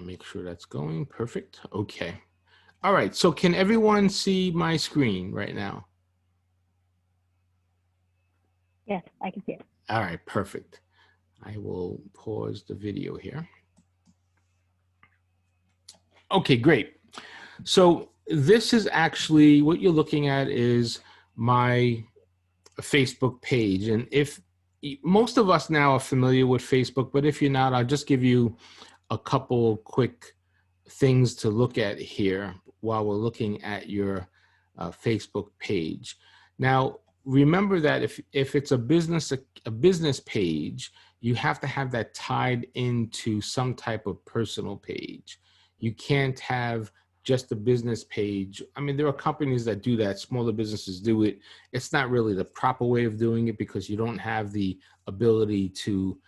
Make sure that's going perfect. Okay. All right. So can everyone see my screen right now? Yes, I can see it. All right. Perfect. I will pause the video here. Okay, great. So this is actually what you're looking at is my Facebook page. And if most of us now are familiar with Facebook, but if you're not, I'll just give you a couple quick things to look at here while we're looking at your Facebook page. Now, remember that if it's a business page, you have to have that tied into some type of personal page. You can't have just a business page. I mean, there are companies that do that. Smaller businesses do it. It's not really the proper way of doing it because you don't have the ability to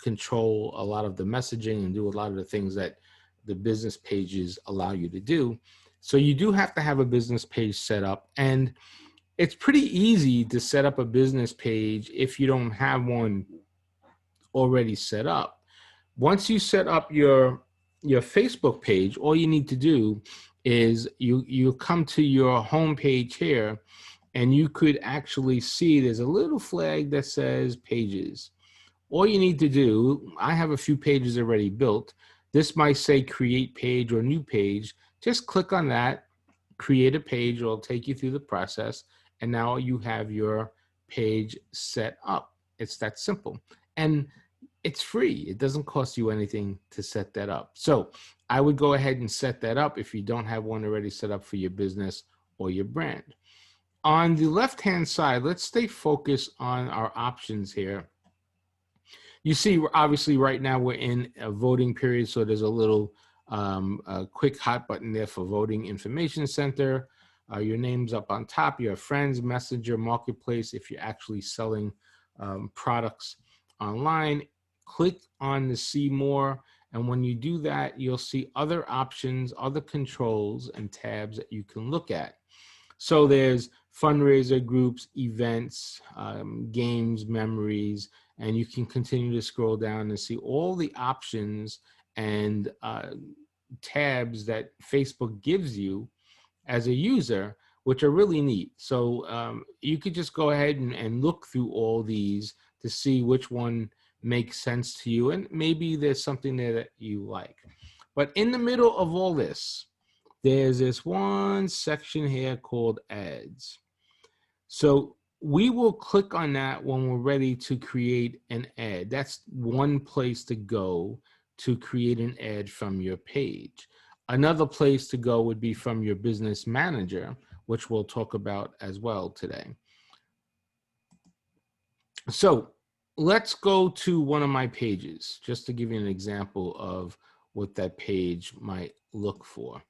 control a lot of the messaging and do a lot of the things that the business pages allow you to do. So you do have to have a business page set up, and it's pretty easy to set up a business page if you don't have one already set up. Once you set up your Facebook page, all you need to do is you come to your home page here, and you could actually see there's a little flag that says pages. All you need to do, I have a few pages already built. This might say create page or new page. Just click on that, create a page. It'll take you through the process. And now you have your page set up. It's that simple. And it's free. It doesn't cost you anything to set that up. So I would go ahead and set that up if you don't have one already set up for your business or your brand. On the left-hand side, let's stay focused on our options here. You see, obviously right now we're in a voting period, so there's a little a quick hot button there for voting information center. Your name's up on top, your friends, messenger, marketplace, if you're actually selling products online. Click on the see more, and when you do that, you'll see other options, other controls and tabs that you can look at. So there's fundraiser groups, events, games, memories, and you can continue to scroll down and see all the options and tabs that Facebook gives you as a user, which are really neat. So you could just go ahead and look through all these to see which one makes sense to you, and maybe there's something there that you like. But in the middle of all this, there's this one section here called ads. So we will click on that when we're ready to create an ad. That's one place to go to create an ad from your page. Another place to go would be from your business manager, which we'll talk about as well today. So let's go to one of my pages, just to give you an example of what that page might look for.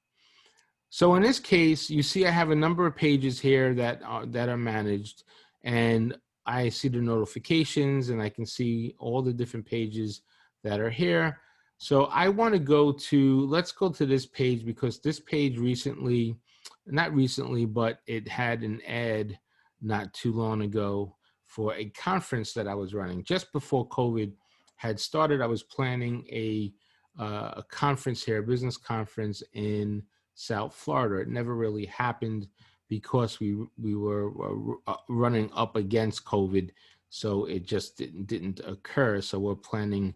So in this case, you see I have a number of pages here that are managed, and I see the notifications, and I can see all the different pages that are here. So I want to go to, let's go to this page, because this page recently, not recently, but it had an ad not too long ago for a conference that I was running. Just before COVID had started, I was planning a conference here, a business conference in South Florida. It never really happened because we were running up against COVID, so it just didn't occur. So we're planning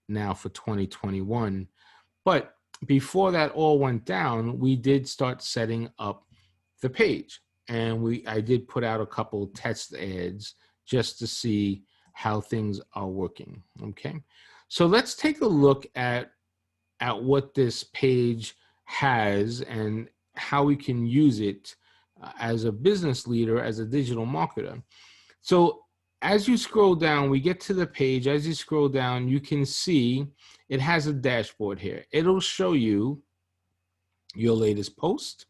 now for 2021. But before that all went down, we did start setting up the page, and I did put out a couple test ads just to see how things are working. Okay, so let's take a look at what this page has and how we can use it as a business leader, as a digital marketer. So as you scroll down, we get to the page. As you scroll down, you can see it has a dashboard here. It'll show you your latest post.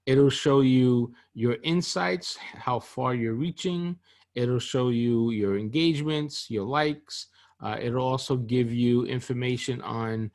It'll show you your insights, how far you're reaching. It'll show you your engagements, your likes. It'll also give you information on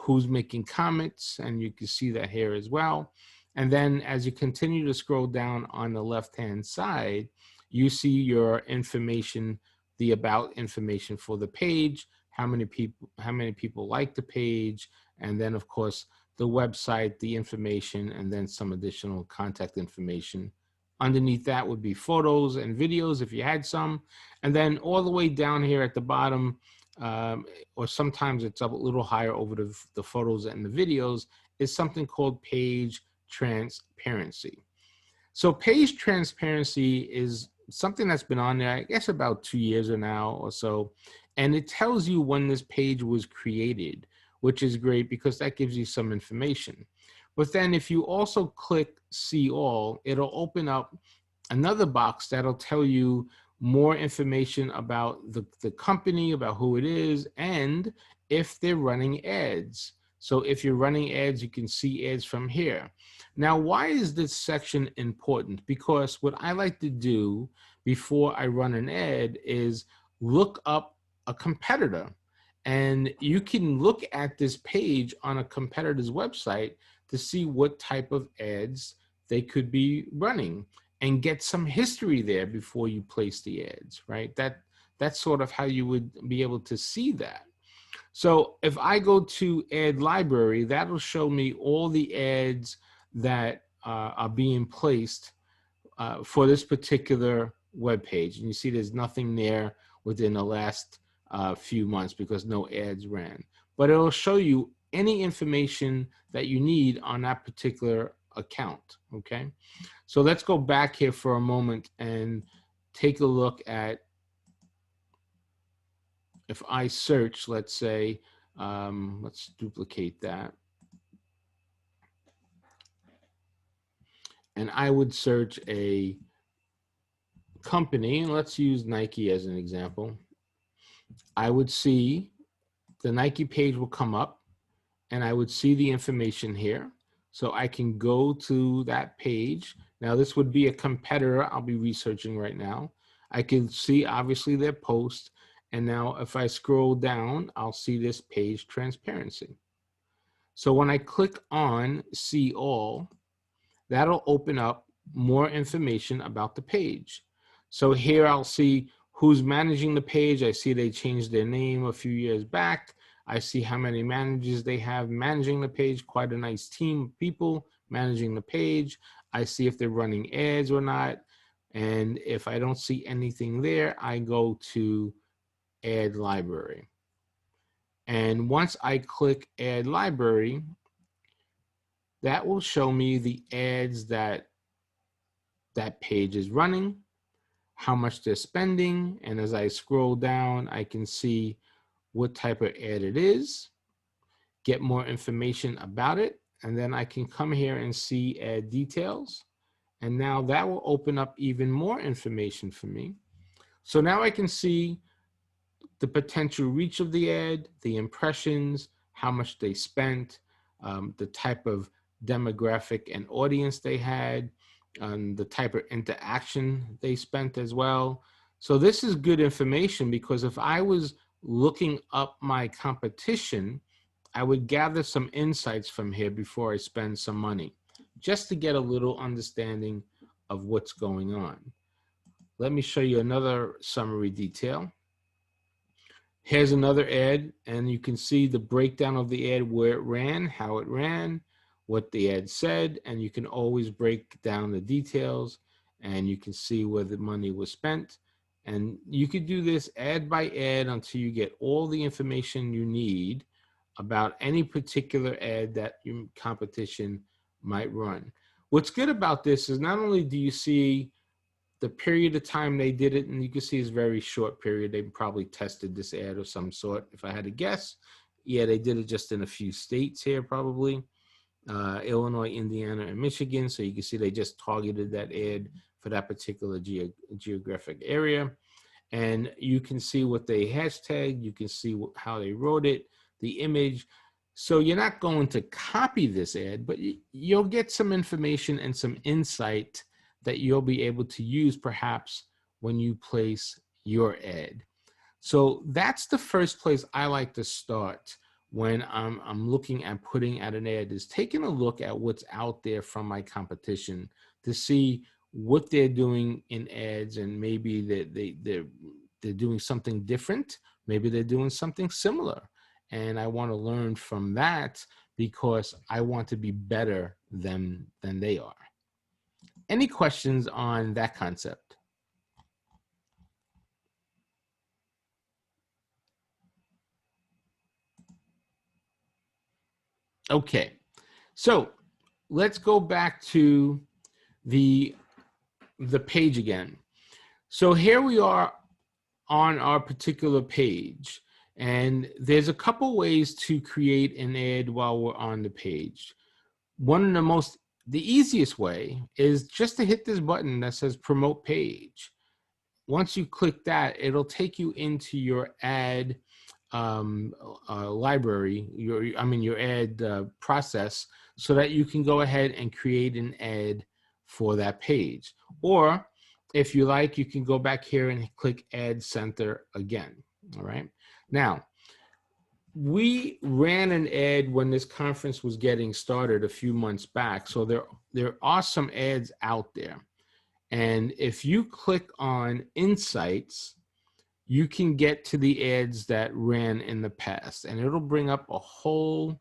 who's making comments, and you can see that here as well. And then as you continue to scroll down on the left-hand side, you see your information, the about information for the page, how many people like the page, and then of course the website, the information, and then some additional contact information. Underneath that would be photos and videos if you had some. And then all the way down here at the bottom, or sometimes it's up a little higher over the photos and the videos, is something called page transparency. So page transparency is something that's been on there, I guess about 2 years now or so. And it tells you when this page was created, which is great because that gives you some information. But then if you also click see all, it'll open up another box that'll tell you more information about the company, about who it is, and if they're running ads. So if you're running ads, you can see ads from here. Now, why is this section important? Because what I like to do before I run an ad is look up a competitor. And you can look at this page on a competitor's website to see what type of ads they could be running and get some history there before you place the ads, right? That's sort of how you would be able to see that. So if I go to ad library, that'll show me all the ads that are being placed for this particular web page. And you see there's nothing there within the last few months because no ads ran. But it'll show you any information that you need on that particular account, okay? So let's go back here for a moment and take a look at, if I search, let's say, let's duplicate that. And I would search a company, and let's use Nike as an example. I would see the Nike page will come up and I would see the information here. So I can go to that page. Now this would be a competitor I'll be researching right now. I can see obviously their post. And now if I scroll down, I'll see this page transparency. So when I click on see all, that'll open up more information about the page. So here I'll see who's managing the page. I see they changed their name a few years back. I see how many managers they have managing the page, quite a nice team of people managing the page. I see if they're running ads or not. And if I don't see anything there, I go to Ad Library. And once I click Ad Library, that will show me the ads that page is running, how much they're spending, and as I scroll down, I can see what type of ad it is, get more information about it, and then I can come here and see ad details, and now that will open up even more information for me. So now I can see the potential reach of the ad, the impressions, how much they spent, the type of demographic and audience they had, the type of interaction they spent as well. So this is good information because if I was looking up my competition, I would gather some insights from here before I spend some money, just to get a little understanding of what's going on. Let me show you another summary detail. Here's another ad, and you can see the breakdown of the ad, where it ran, how it ran, what the ad said, and you can always break down the details, and you can see where the money was spent. And you could do this ad by ad until you get all the information you need about any particular ad that your competition might run. What's good about this is not only do you see the period of time they did it, and you can see it's a very short period. They probably tested this ad of some sort. If I had to guess, yeah, they did it just in a few states here, probably. Illinois, Indiana, and Michigan. So you can see they just targeted that ad for that particular geographic area. And you can see what they hashtagged. You can see how they wrote it, the image. So you're not going to copy this ad, but you'll get some information and some insight that you'll be able to use perhaps when you place your ad. So that's the first place I like to start when I'm looking at putting out an ad, is taking a look at what's out there from my competition to see what they're doing in ads, and maybe they're they're doing something different. Maybe they're doing something similar. And I want to learn from that because I want to be better than they are. Any questions on that concept? Okay, so let's go back to the page again. So here we are on our particular page, and there's a couple ways to create an ad while we're on the page. One of the easiest way is just to hit this button that says promote page. Once you click that, it'll take you into your ad library, your ad process, so that you can go ahead and create an ad for that page. Or if you like, you can go back here and click Ad Center again. All right. Now, we ran an ad when this conference was getting started a few months back. So there are some ads out there. And if you click on Insights, you can get to the ads that ran in the past, and it'll bring up a whole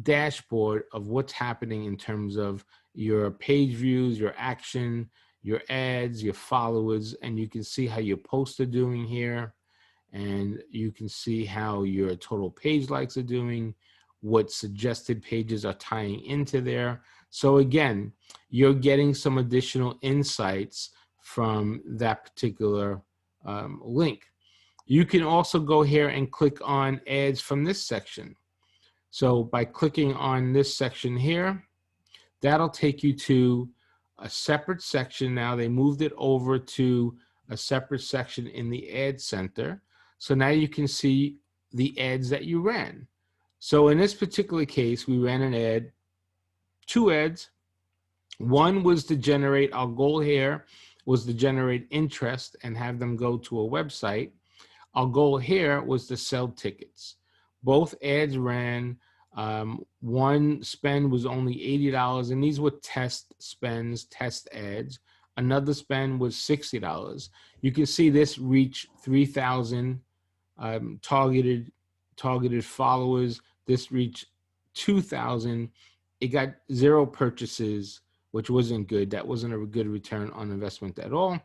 dashboard of what's happening in terms of your page views, your action, your ads, your followers, and you can see how your posts are doing here, and you can see how your total page likes are doing, what suggested pages are tying into there. So again, you're getting some additional insights from that particular link. You can also go here and click on ads from this section. So by clicking on this section here, that'll take you to a separate section. Now they moved it over to a separate section in the ad center. So now you can see the ads that you ran. So in this particular case, we ran an ad, 2 ads. One was to generate, our goal here was to generate interest and have them go to a website. Our goal here was to sell tickets. Both ads ran. One spend was only $80, and these were test spends, test ads. Another spend was $60. You can see this reached 3,000 targeted followers. This reached 2,000. It got 0 purchases, which wasn't good. That wasn't a good return on investment at all.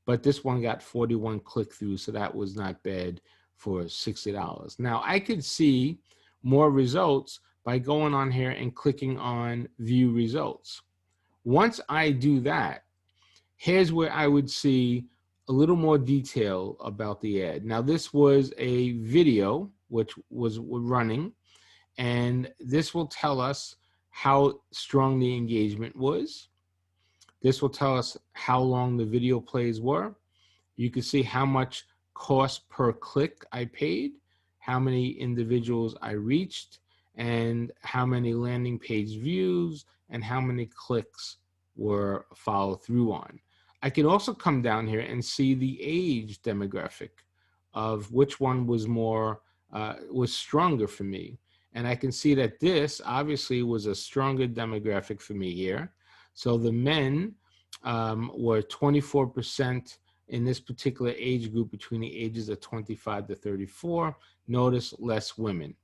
But this one got 41 click-throughs, so that was not bad for $60. Now, I could see more results by going on here and clicking on View Results. Once I do that, here's where I would see a little more detail about the ad. Now, this was a video which was running, and this will tell us how strong the engagement was. This will tell us how long the video plays were. You can see how much cost per click I paid, how many individuals I reached, and how many landing page views, and how many clicks were followed through on. I can also come down here and see the age demographic of which one was was stronger for me. And I can see that this obviously was a stronger demographic for me here. So the men were 24% in this particular age group between the ages of 25 to 34. Notice less women.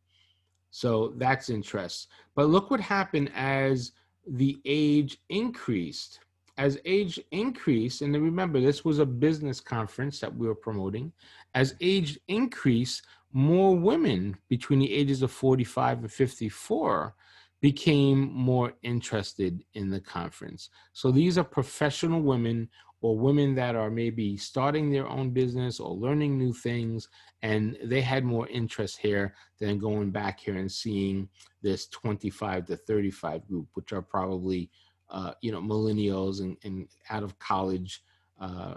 So that's interest. But look what happened as the age increased. As age increased, and then remember, this was a business conference that we were promoting. As age increased, more women between the ages of 45 and 54 became more interested in the conference. So these are professional women or women that are maybe starting their own business or learning new things, and they had more interest here than going back here and seeing this 25 to 35 group, which are probably millennials and out of college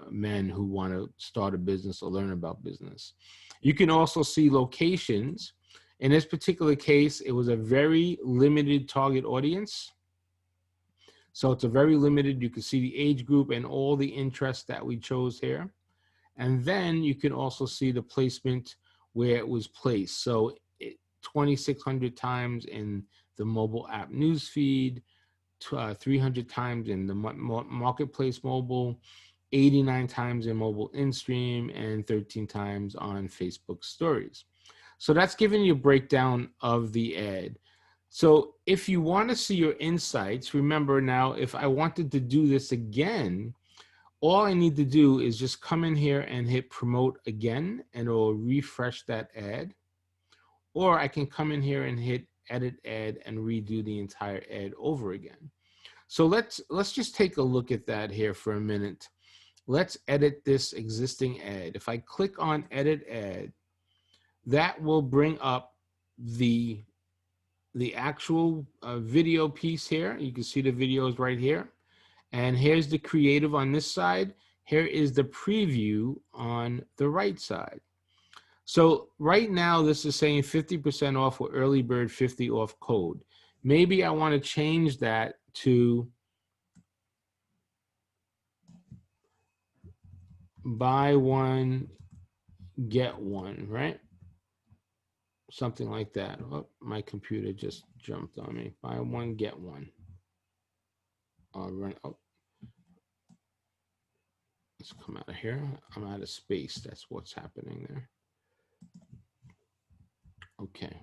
men who want to start a business or learn about business. You can also see locations. In this particular case, it was a very limited target audience. So it's a very limited, you can see the age group and all the interests that we chose here. And then you can also see the placement where it was placed. So 2,600 times in the mobile app newsfeed, 300 times in the marketplace mobile, 89 times in mobile in-stream, and 13 times on Facebook stories. So that's giving you a breakdown of the ad. So if you want to see your insights, remember now, if I wanted to do this again, all I need to do is just come in here and hit promote again, and it will refresh that ad. Or I can come in here and hit edit ad and redo the entire ad over again. So let's just take a look at that here for a minute. Let's edit this existing ad. If I click on edit ad, that will bring up the actual video piece here. You can see the videos right here. And here's the creative on this side. Here is the preview on the right side. So right now, this is saying 50% off with early bird 50 off code. Maybe I want to change that to buy one, get one, right? Something like that. Oh, my computer just jumped on me. Buy one, get one. I'll run. Oh, let's come out of here. I'm out of space. That's what's happening there. Okay.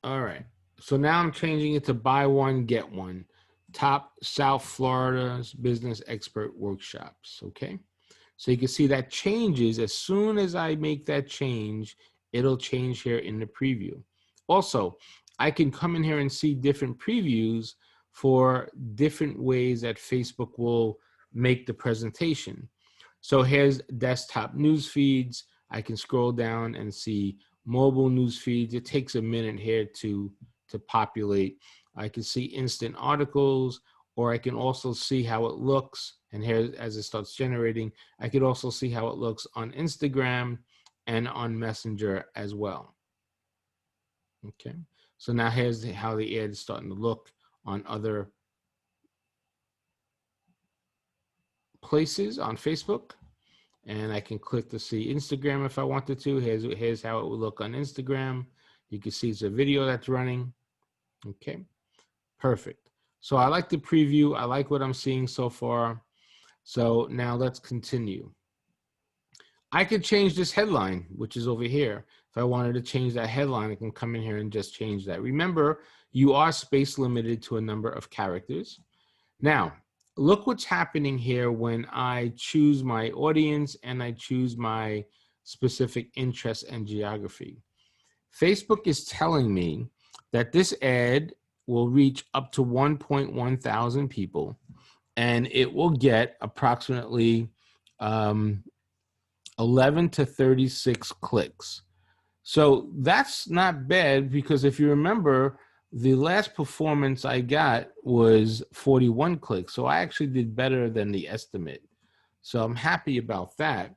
All right. So now I'm changing it to buy one, get one. Top South Florida's business expert workshops. Okay. So you can see that changes as soon as I make that change, it'll change here in the preview. Also, I can come in here and see different previews for different ways that Facebook will make the presentation. So here's desktop news feeds. I can scroll down and see mobile news feeds. It takes a minute here to populate. I can see instant articles, or I can also see how it looks. And here, as it starts generating, I could also see how it looks on Instagram and on Messenger as well. Okay, so now here's how the ad is starting to look on other places on Facebook. And I can click to see Instagram if I wanted to. Here's how it would look on Instagram. You can see it's a video that's running. Okay, perfect. So I like the preview. I like what I'm seeing so far. So now let's continue. I could change this headline, which is over here. If I wanted to change that headline, I can come in here and just change that. Remember, you are space limited to a number of characters. Now, look what's happening here when I choose my audience and I choose my specific interest and geography. Facebook is telling me that this ad will reach up to 1.1 thousand people, and it will get approximately 11 to 36 clicks. So that's not bad, because if you remember, the last performance I got was 41 clicks. So I actually did better than the estimate. So I'm happy about that.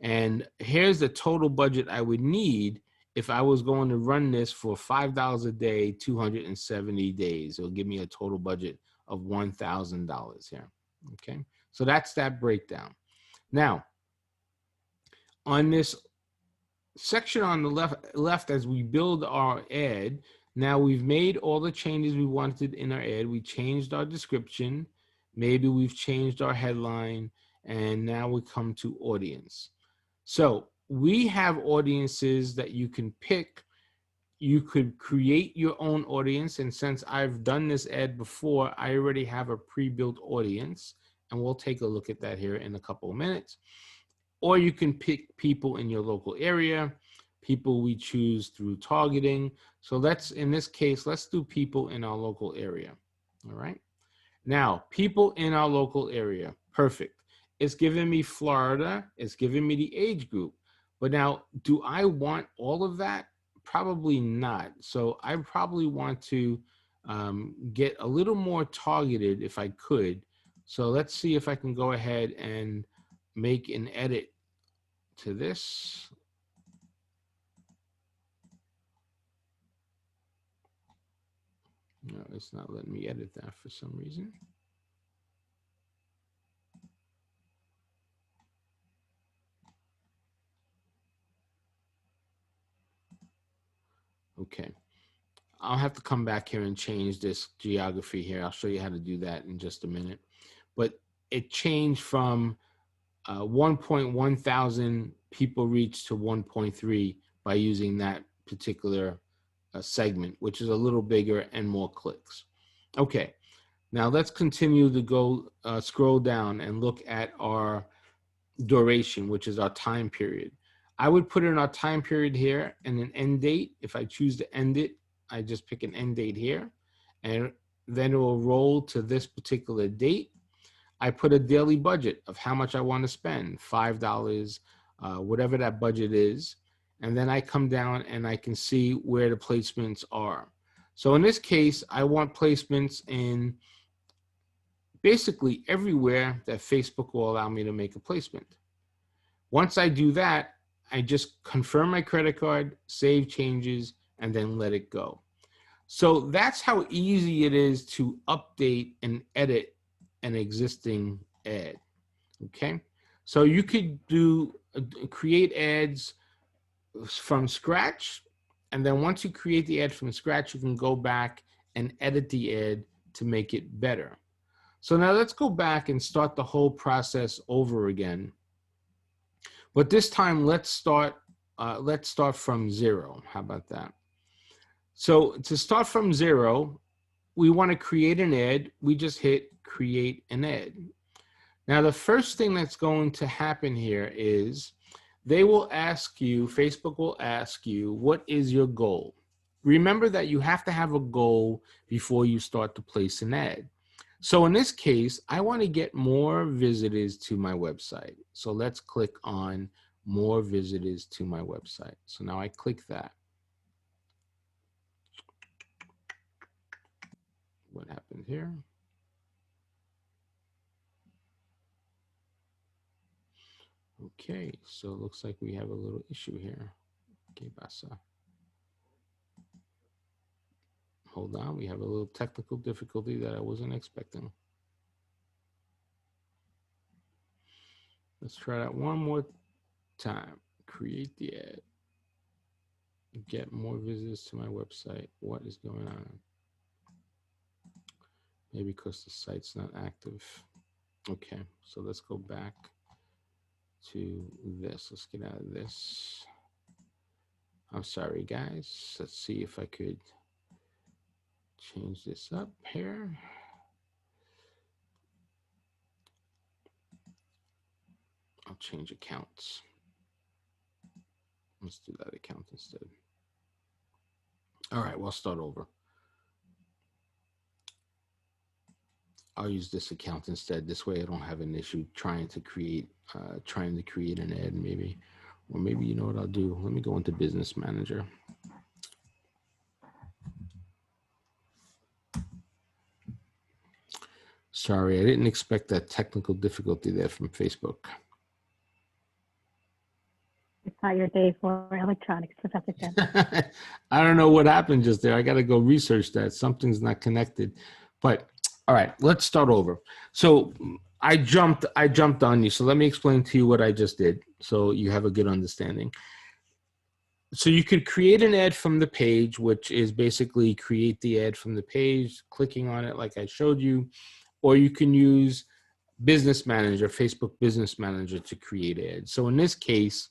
And here's the total budget I would need if I was going to run this for $5 a day, 270 days. It'll give me a total budget of $1,000 here. Okay. So that's that breakdown. Now, on this section on the left, as we build our ad, now we've made all the changes we wanted in our ad. We changed our description. Maybe we've changed our headline. And now we come to audience. So we have audiences that you can pick. You could create your own audience. And since I've done this ad before, I already have a pre-built audience. And we'll take a look at that here in a couple of minutes. Or you can pick people in your local area, people we choose through targeting. So in this case, let's do people in our local area. All right. Now, people in our local area. Perfect. It's giving me Florida. It's giving me the age group. But now, do I want all of that? Probably not. So I probably want to get a little more targeted if I could. So let's see if I can go ahead and make an edit to this. No, it's not letting me edit that for some reason. Okay. I'll have to come back here and change this geography here. I'll show you how to do that in just a minute. But it changed from 1.1 thousand people reached to 1.3 by using that particular segment, which is a little bigger and more clicks. Okay, now let's continue to go scroll down and look at our duration, which is our time period. I would put in our time period here and an end date. If I choose to end it, I just pick an end date here, and then it will roll to this particular date. I put a daily budget of how much I want to spend, $5, whatever that budget is. And then I come down and I can see where the placements are. So in this case, I want placements in basically everywhere that Facebook will allow me to make a placement. Once I do that, I just confirm my credit card, save changes, and then let it go. So that's how easy it is to update and edit an existing ad. Okay, so you could do create ads from scratch, and then once you create the ad from scratch, you can go back and edit the ad to make it better. So now let's go back and start the whole process over again. But this time, let's start from zero. How about that? So to start from zero, we want to create an ad. We just hit create an ad. Now, the first thing that's going to happen here is they will ask you, Facebook will ask you, what is your goal? Remember that you have to have a goal before you start to place an ad. So in this case, I want to get more visitors to my website. So let's click on more visitors to my website. So now I click that. What happened here? Okay, so it looks like we have a little issue here. ¿Qué pasa? Hold on, we have a little technical difficulty that I wasn't expecting. Let's try that one more time. Create the ad. Get more visitors to my website. What is going on? Maybe because the site's not active. Okay, so let's go back to this. Let's get out of this. I'm sorry, guys. Let's see if I could change this up here. I'll change accounts. Let's do that account instead. All right, we'll start over. I'll use this account instead. This way I don't have an issue trying to create an ad maybe. Or maybe, you know what I'll do? Let me go into Business Manager. Sorry, I didn't expect that technical difficulty there from Facebook. It's not your day for electronics, Professor Chen. I don't know what happened just there. I got to go research that. Something's not connected. But all right, let's start over. So I jumped on you. So let me explain to you what I just did so you have a good understanding. So you could create an ad from the page, which is basically create the ad from the page, clicking on it like I showed you, or you can use Business Manager, Facebook Business Manager to create ads. So in this case,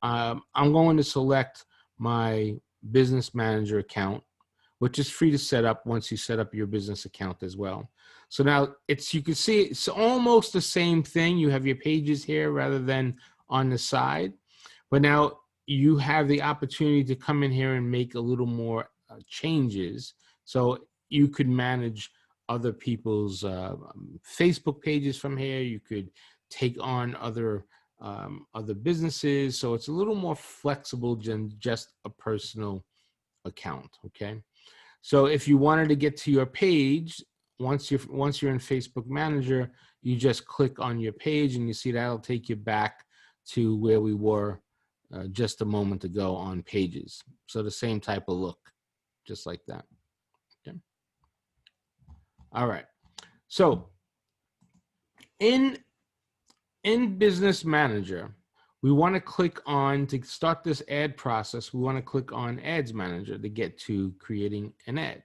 I'm going to select my Business Manager account, which is free to set up once you set up your business account as well. So now you can see it's almost the same thing. You have your pages here rather than on the side, but now you have the opportunity to come in here and make a little more changes. So you could manage other people's Facebook pages from here. You could take on other businesses. So it's a little more flexible than just a personal account. Okay. So if you wanted to get to your page, once you're in Facebook Manager, you just click on your page and you see that'll take you back to where we were just a moment ago on pages. So the same type of look, just like that. Okay. All right. So in Business Manager, we want to click on, to start this ad process, we want to click on Ads Manager to get to creating an ad.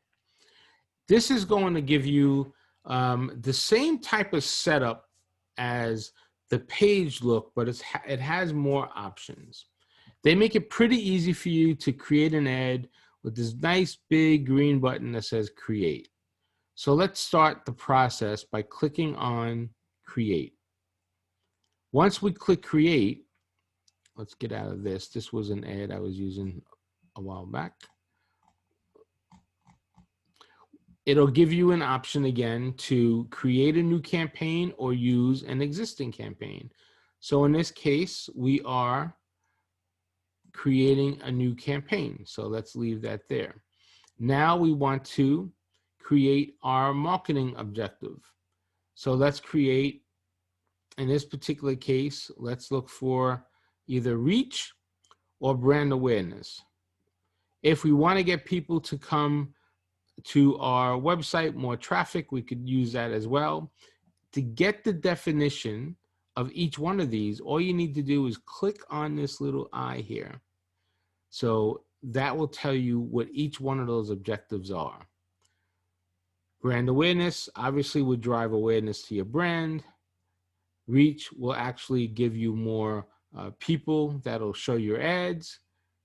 This is going to give you the same type of setup as the page look, but it has more options. They make it pretty easy for you to create an ad with this nice big green button that says create. So let's start the process by clicking on create. Once we click create, let's get out of this. This was an ad I was using a while back. It'll give you an option again to create a new campaign or use an existing campaign. So in this case, we are creating a new campaign. So let's leave that there. Now we want to create our marketing objective. So let's create, in this particular case, let's look for either reach or brand awareness. If we want to get people to come to our website, more traffic, we could use that as well. To get the definition of each one of these, all you need to do is click on this little eye here. So that will tell you what each one of those objectives are. Brand awareness obviously would drive awareness to your brand. Reach will actually give you more people that'll show your ads.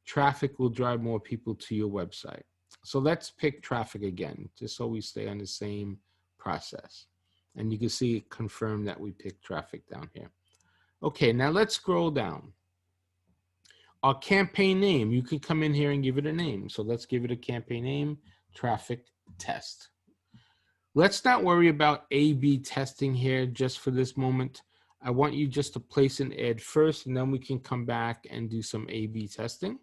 Traffic will drive more people to your website. So let's pick traffic again, just so we stay on the same process. And you can see it confirmed that we picked traffic down here. Okay, now let's scroll down. Our campaign name, you could come in here and give it a name. So let's give it a campaign name, traffic test. Let's not worry about A/B testing here just for this moment. I want you just to place an ad first, and then we can come back and do some A/B testing.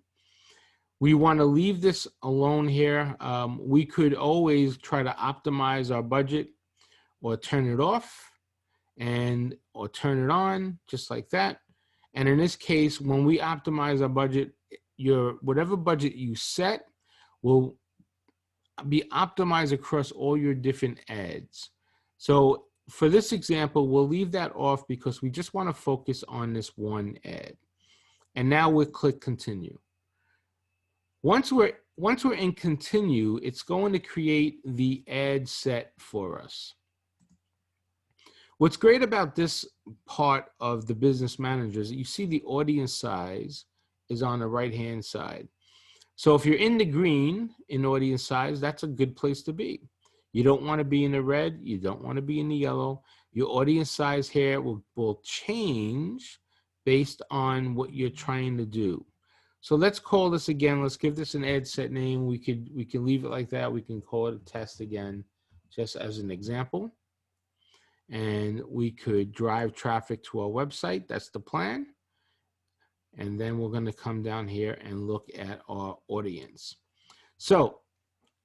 We want to leave this alone here. We could always try to optimize our budget or turn it off or turn it on, just like that. And in this case, when we optimize our budget, whatever budget you set will be optimized across all your different ads. So for this example, we'll leave that off because we just want to focus on this one ad. And now we'll click continue. Once we're in continue, it's going to create the ad set for us. What's great about this part of the business manager is that you see the audience size is on the right-hand side. So if you're in the green in audience size, that's a good place to be. You don't want to be in the red. You don't want to be in the yellow. Your audience size here will change based on what you're trying to do. So let's call this again. Let's give this an ad set name. We can leave it like that. We can call it a test again, just as an example. And we could drive traffic to our website. That's the plan. And then we're going to come down here and look at our audience. So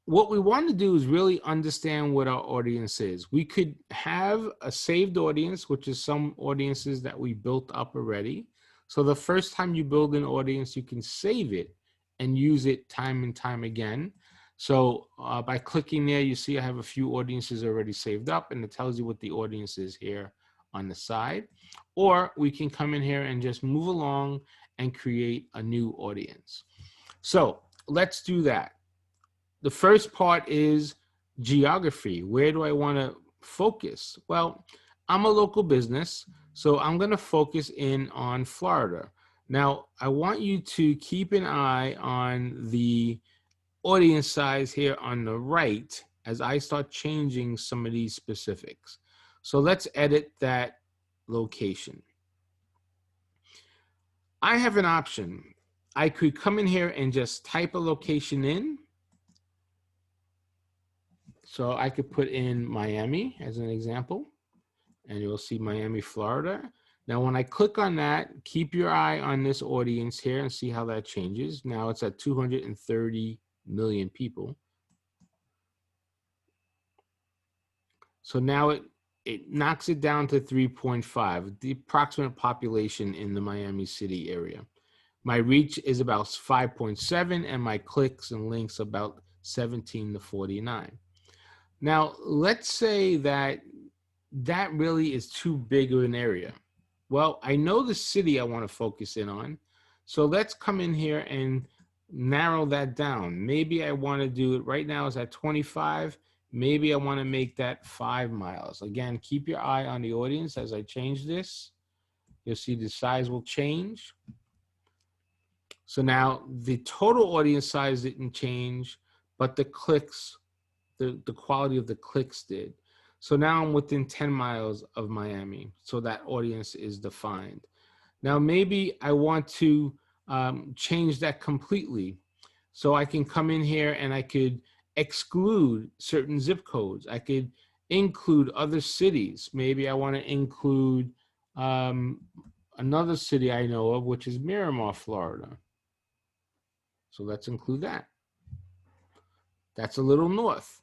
what we want to do is really understand what our audience is. We could have a saved audience, which is some audiences that we built up already. So the first time you build an audience, you can save it and use it time and time again. So by clicking there, you see I have a few audiences already saved up, and it tells you what the audience is here on the side. Or we can come in here and just move along and create a new audience. So let's do that. The first part is geography. Where do I want to focus? Well, I'm a local business, so I'm going to focus in on Florida. Now, I want you to keep an eye on the audience size here on the right as I start changing some of these specifics. So let's edit that location. I have an option. I could come in here and just type a location in. So I could put in Miami as an example, and you'll see Miami, Florida. Now, when I click on that, keep your eye on this audience here and see how that changes. Now it's at 230 million people. So now it knocks it down to 3.5, the approximate population in the Miami city area. My reach is about 5.7, and my clicks and links about 17 to 49. Now, let's say that really is too big of an area. Well, I know the city I want to focus in on. So let's come in here and narrow that down. Maybe I want to do it right now is at 25. Maybe I want to make that 5 miles. Again, keep your eye on the audience as I change this. You'll see the size will change. So now the total audience size didn't change, but the clicks, the quality of the clicks did. So now I'm within 10 miles of Miami. So that audience is defined. Now, maybe I want to change that completely. So I can come in here and I could exclude certain zip codes. I could include other cities. Maybe I want to include another city I know of, which is Miramar, Florida. So let's include that. That's a little north.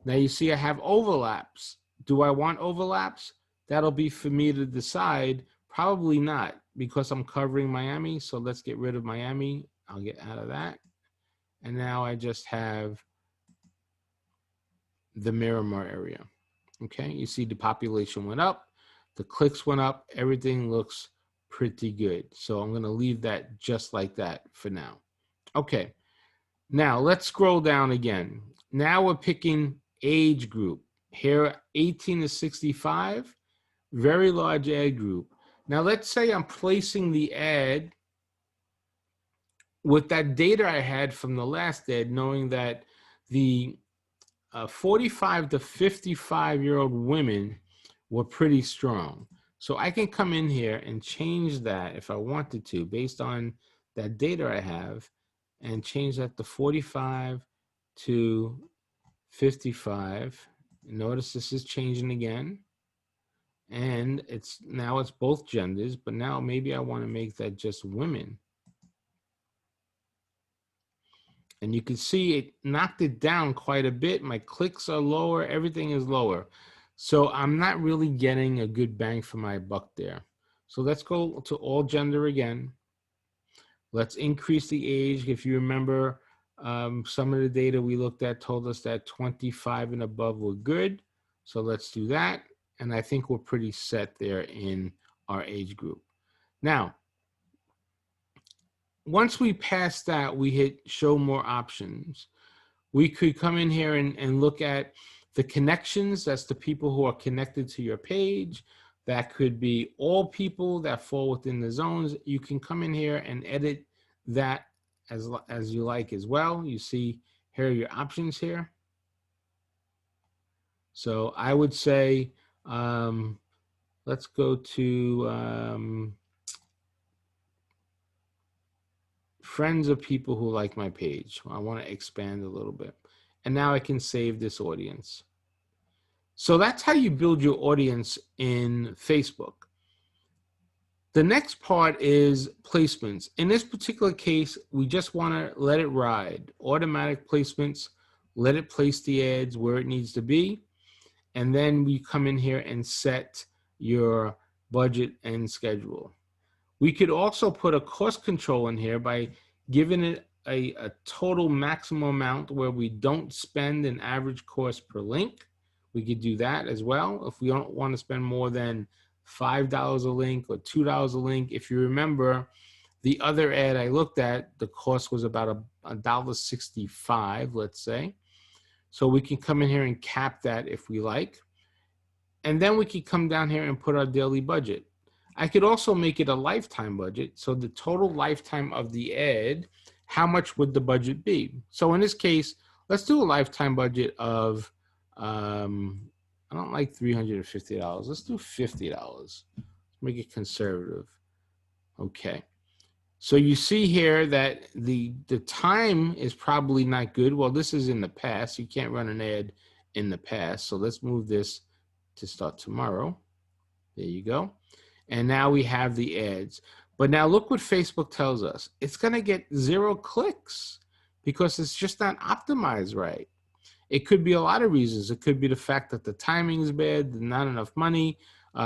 Now you see I have overlaps. Do I want overlaps? That'll be for me to decide. Probably not, because I'm covering Miami. So let's get rid of Miami. I'll get out of that. And now I just have the Miramar area. Okay, you see the population went up, the clicks went up, everything looks pretty good. So I'm going to leave that just like that for now. Okay, now let's scroll down again. Now we're picking age group. Here, 18 to 65, very large ad group. Now let's say I'm placing the ad with that data I had from the last ad, knowing that the 45 to 55-year-old women were pretty strong. So I can come in here and change that if I wanted to, based on that data I have, and change that to 45 to 55. Notice this is changing again. And now it's both genders, but now maybe I want to make that just women. And you can see it knocked it down quite a bit. My clicks are lower, everything is lower. So I'm not really getting a good bang for my buck there. So let's go to all gender again. Let's increase the age. If you remember, some of the data we looked at told us that 25 and above were good. So let's do that. And I think we're pretty set there in our age group. Now, once we pass that, we hit show more options. We could come in here and look at the connections. That's the people who are connected to your page. That could be all people that fall within the zones. You can come in here and edit that as you like as well. You see here are your options here. So I would say, let's go to friends of people who like my page. I want to expand a little bit. And now I can save this audience. So that's how you build your audience in Facebook. The next part is placements. In this particular case, we just want to let it ride. Automatic placements, let it place the ads where it needs to be. And then we come in here and set your budget and schedule. We could also put a cost control in here by giving it a total maximum amount where we don't spend an average cost per link. We could do that as well. If we don't want to spend more than $5 a link or $2 a link. If you remember the other ad I looked at, the cost was about $1.65, let's say. So we can come in here and cap that if we like. And then we could come down here and put our daily budget. I could also make it a lifetime budget. So the total lifetime of the ad, how much would the budget be? So in this case, let's do a lifetime budget of, I don't like $350. Let's do $50. Make it conservative. Okay. So you see here that the time is probably not good. Well, this is in the past. You can't run an ad in the past. So let's move this to start tomorrow. There you go. And now we have the ads. But now look what Facebook tells us. It's going to get 0 clicks because it's just not optimized right. It could be a lot of reasons. It could be the fact that the timing is bad, not enough money.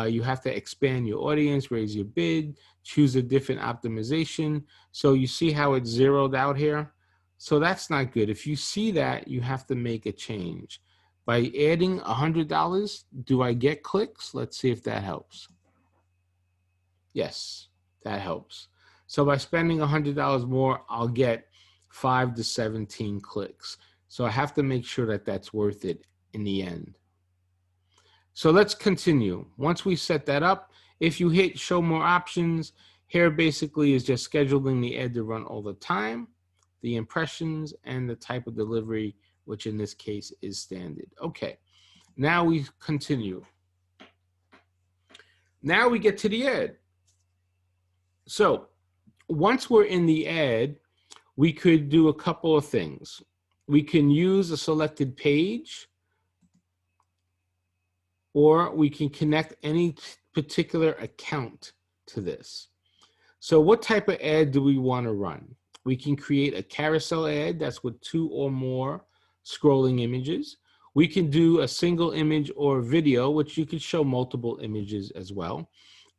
You have to expand your audience, raise your bid, choose a different optimization. So you see how it's zeroed out here? So that's not good. If you see that, you have to make a change. By adding $100, do I get clicks? Let's see if that helps. Yes, that helps. So by spending $100 more, I'll get 5 to 17 clicks. So I have to make sure that that's worth it in the end. So let's continue. Once we set that up, if you hit show more options, here basically is just scheduling the ad to run all the time, the impressions, and the type of delivery, which in this case is standard. Okay, now we continue. Now we get to the ad. So once we're in the ad, we could do a couple of things. We can use a selected page, or we can connect any particular account to this. So what type of ad do we want to run? We can create a carousel ad that's with 2 or more scrolling images. We can do a single image or video, which you could show multiple images as well.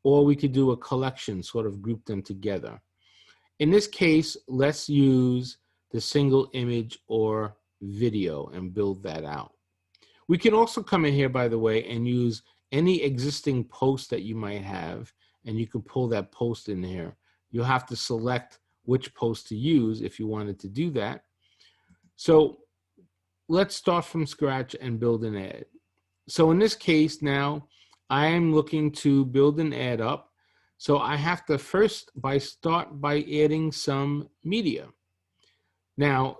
Or we could do a collection, sort of group them together. In this case, let's use the single image or video and build that out. We can also come in here, by the way, and use any existing post that you might have, and you can pull that post in here. You'll have to select which post to use if you wanted to do that. So let's start from scratch and build an ad. So in this case now, I am looking to build an ad up. So I have to first start by adding some media. Now,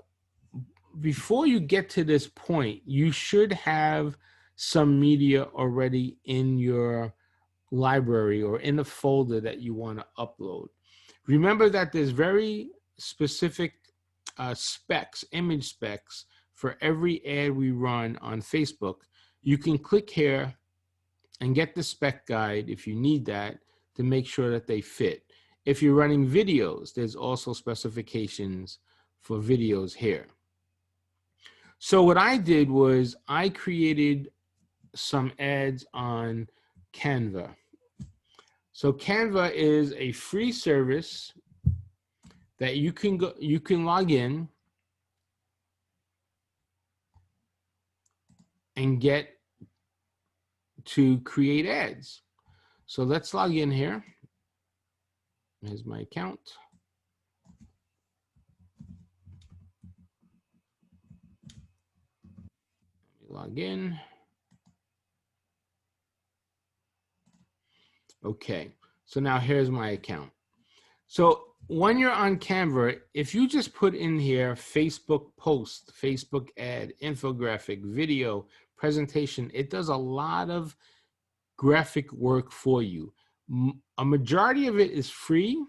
before you get to this point, you should have some media already in your library or in a folder that you want to upload. Remember that there's very specific specs, image specs for every ad we run on Facebook. You can click here and get the spec guide if you need that to make sure that they fit. If you're running videos, there's also specifications for videos here. So what I did was I created some ads on Canva. So Canva is a free service that you can log in and get to create ads. So let's log in here. Here's my account. Log in. Okay, so now here's my account. So when you're on Canva, if you just put in here Facebook post, Facebook ad, infographic, video, presentation, it does a lot of graphic work for you. A majority of it is free,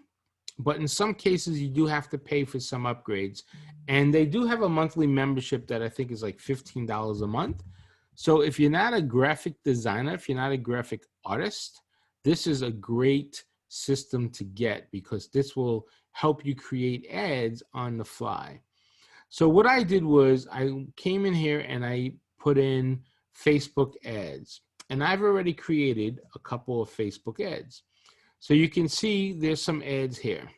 but in some cases you do have to pay for some upgrades. And they do have a monthly membership that I think is like $15 a month. So if you're not a graphic designer, if you're not a graphic artist, this is a great system to get because this will help you create ads on the fly. So what I did was I came in here and I put in Facebook ads, and I've already created a couple of Facebook ads. So you can see there's some ads here.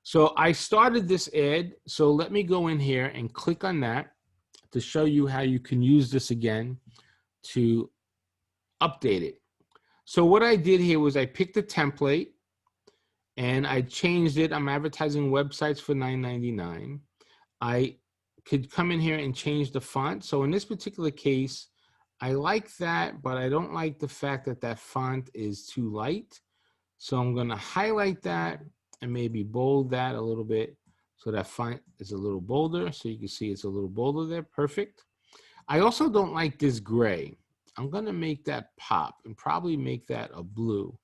So I started this ad. So let me go in here and click on that to show you how you can use this again to update it. So what I did here was I picked a template and I changed it. I'm advertising websites for $9.99. I could come in here and change the font. So in this particular case, I like that, but I don't like the fact that that font is too light. So I'm going to highlight that and maybe bold that a little bit so that font is a little bolder. So you can see it's a little bolder there. Perfect. I also don't like this gray. I'm going to make that pop and probably make that a blue.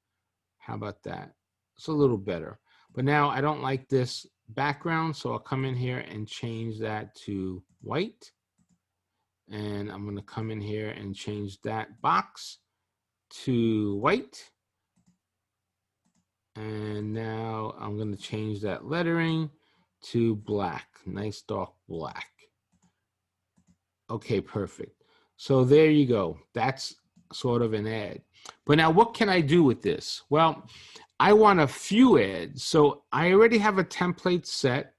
How about that? It's a little better. But now I don't like this background, so I'll come in here and change that to white. And I'm going to come in here and change that box to white. And now I'm going to change that lettering to black, nice dark black. Okay, perfect. So there you go. That's sort of an ad. But now what can I do with this? Well, I want a few ads. So I already have a template set.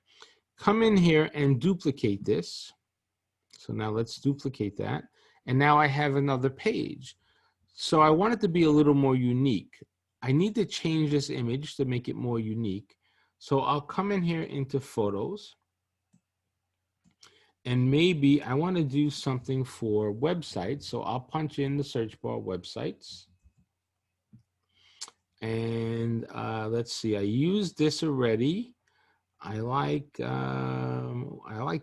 Come in here and duplicate this. So now let's duplicate that. And now I have another page. So I want it to be a little more unique. I need to change this image to make it more unique. So I'll come in here into photos, and maybe I want to do something for websites. So I'll punch in the search bar websites. And let's see, I used this already. I like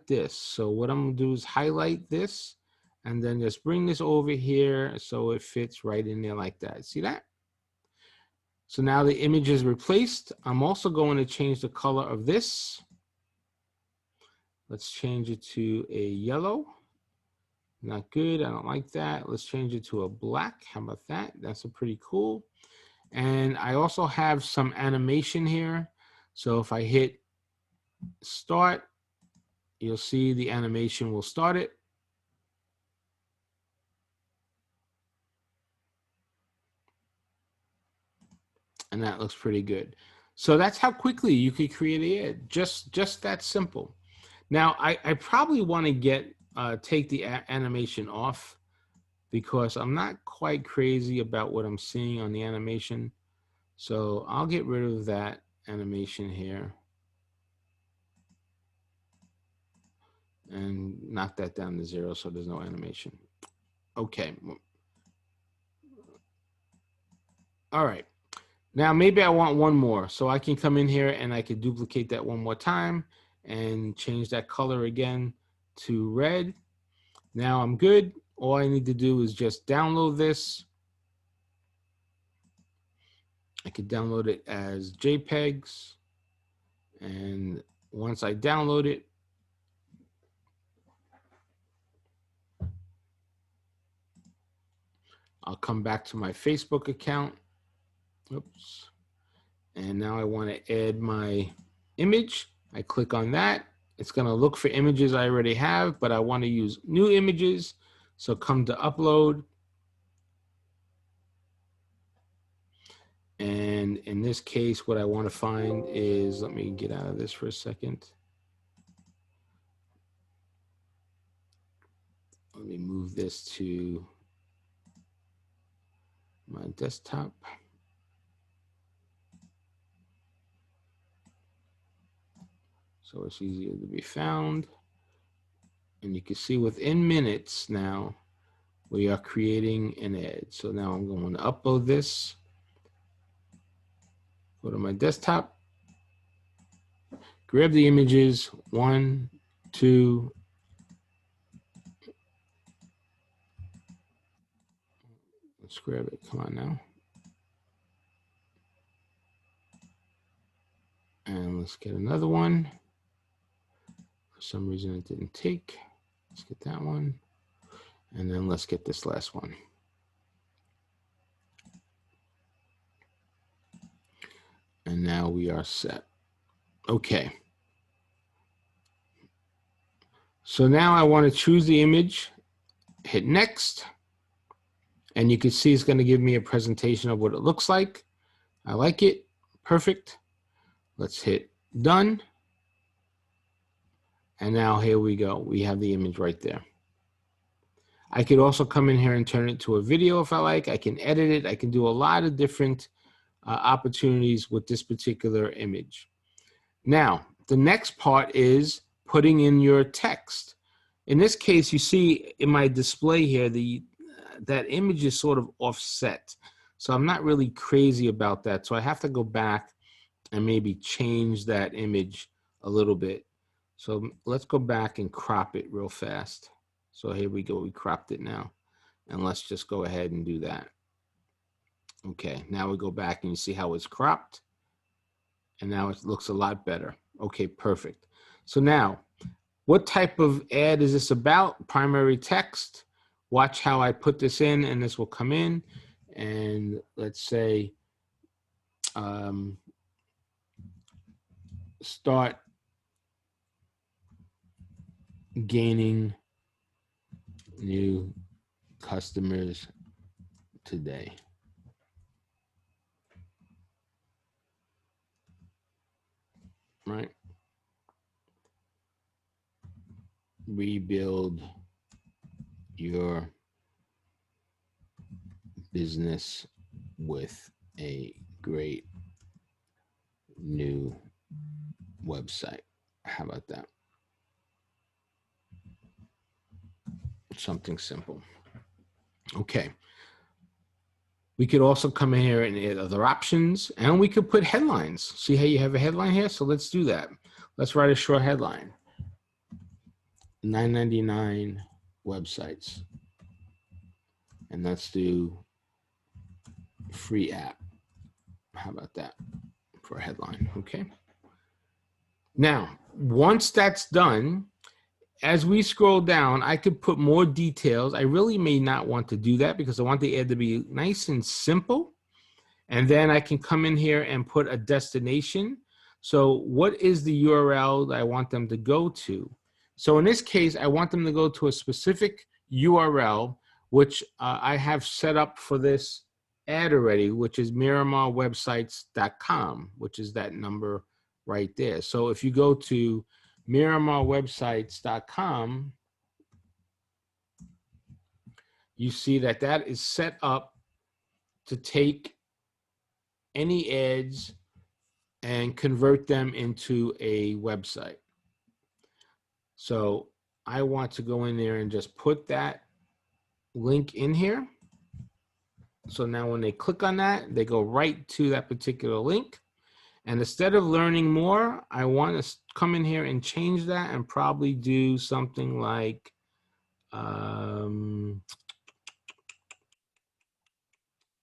this. So what I'm gonna do is highlight this and then just bring this over here so it fits right in there like that. See that? So now the image is replaced. I'm also going to change the color of this. Let's change it to a yellow. Not good, I don't like that. Let's change it to a black. How about that? That's a pretty cool. And I also have some animation here. So if I hit start, you'll see the animation will start it. And that looks pretty good. So that's how quickly you could create an ad. Just that simple. Now I probably want to take the animation off because I'm not quite crazy about what I'm seeing on the animation. So I'll get rid of that animation here and knock that down to 0 so there's no animation. Okay. All right. Now maybe I want one more. So I can come in here and I can duplicate that one more time and change that color again to red. Now I'm good. All I need to do is just download this. I could download it as JPEGs. And once I download it, I'll come back to my Facebook account. Oops. And now I want to add my image. I click on that. It's going to look for images I already have, but I want to use new images. So come to upload. And in this case, what I want to find is, let me get out of this for a second. Let me move this to my desktop. So it's easier to be found. And you can see within minutes now, we are creating an ad. So now I'm going to upload this. Go to my desktop. Grab the images, 1, 2. Let's grab it, come on now. And let's get another one. For some reason it didn't take. Let's get that one. And then let's get this last one. And now we are set. Okay. So now I want to choose the image, hit next, and you can see it's going to give me a presentation of what it looks like. I like it. Perfect. Let's hit done. And now here we go. We have the image right there. I could also come in here and turn it to a video if I like. I can edit it. I can do a lot of different opportunities with this particular image. Now, the next part is putting in your text. In this case, you see in my display here, that image is sort of offset. So I'm not really crazy about that. So I have to go back and maybe change that image a little bit. So let's go back and crop it real fast. So here we go, we cropped it now. And let's just go ahead and do that. Okay, now we go back and you see how it's cropped. And now it looks a lot better. Okay, perfect. So now, what type of ad is this about? Primary text. Watch how I put this in and this will come in. And let's say, start gaining new customers today. Right? Rebuild your business with a great new website. How about that? Something simple. Okay. We could also come in here and add other options, and we could put headlines. See how you have a headline here? So let's do that. Let's write a short headline. $9.99 websites. And let's do free app. How about that for a headline? Okay. Now, once that's done, as we scroll down, I could put more details. I really may not want to do that because I want the ad to be nice and simple. And then I can come in here and put a destination. So what is the URL that I want them to go to? So in this case, I want them to go to a specific URL, which I have set up for this ad already, which is miramarwebsites.com, which is that number right there. So if you go to miramarwebsites.com, you see that that is set up to take any ads and convert them into a website. So I want to go in there and just put that link in here. So now when they click on that, they go right to that particular link. And instead of learning more, I want to come in here and change that and probably do something like,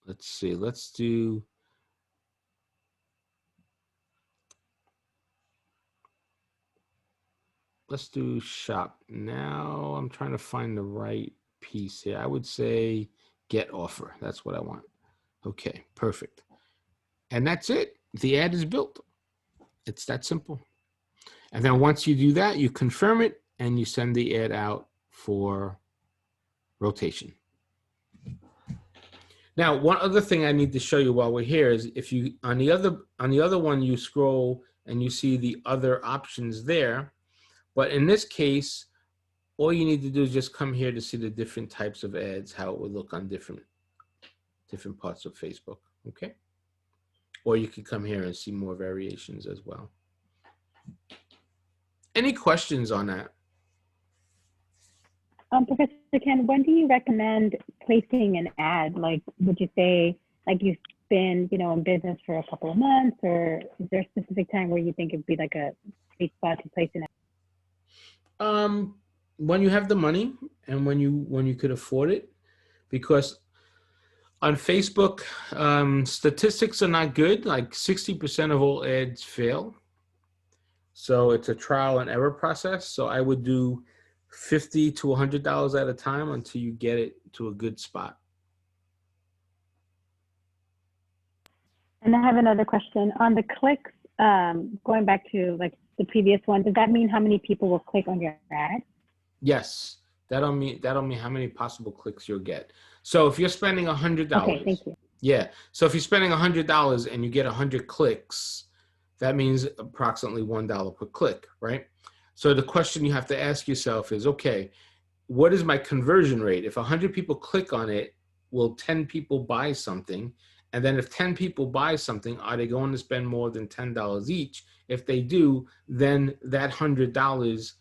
let's see, let's do shop. Now I'm trying to find the right piece here. I would say get offer. That's what I want. Okay, perfect. And that's it. The ad is built. It's that simple. And then once you do that, you confirm it and you send the ad out for rotation. Now, one other thing I need to show you while we're here is if you on the other one you scroll and you see the other options there. But in this case, all you need to do is just come here to see the different types of ads, how it would look on different parts of Facebook, okay? Or you could come here and see more variations as well. Any questions on that? Professor Ken, when do you recommend placing an ad? Like, would you say, like, you've been, in business for a couple of months, or is there a specific time where you think it'd be like a sweet spot to place an ad? When you have the money and when you could afford it, because on Facebook, statistics are not good. Like 60% of all ads fail. So it's a trial and error process. So I would do $50 to $100 at a time until you get it to a good spot. And I have another question on the clicks. Going back to like the previous one, does that mean how many people will click on your ad? Yes, that'll mean how many possible clicks you'll get. So if you're spending $100, okay, thank you. Yeah, so if you're spending $100 and you get 100 clicks, that means approximately $1 per click, right? So the question you have to ask yourself is, okay, what is my conversion rate? If 100 people click on it, will 10 people buy something? And then if 10 people buy something, are they going to spend more than $10 each? If they do, then that $100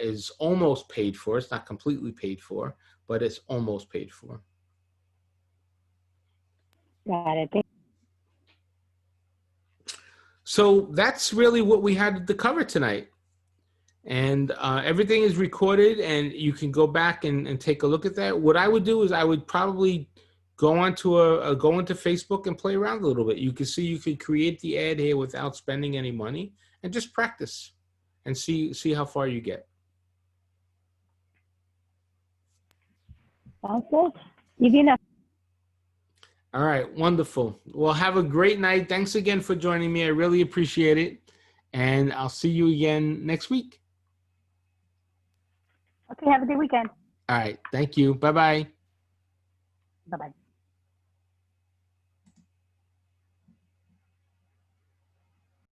is almost paid for. It's not completely paid for, but it's almost paid for. Got it. So that's really what we had to cover tonight. And everything is recorded and you can go back and take a look at that. What I would do is I would probably go into Facebook and play around a little bit. You can see you could create the ad here without spending any money and just practice and see how far you get. Sounds good. Easy enough. All right, wonderful. Well, have a great night. Thanks again for joining me. I really appreciate it. And I'll see you again next week. Okay, have a good weekend. All right, thank you. Bye-bye. Bye-bye.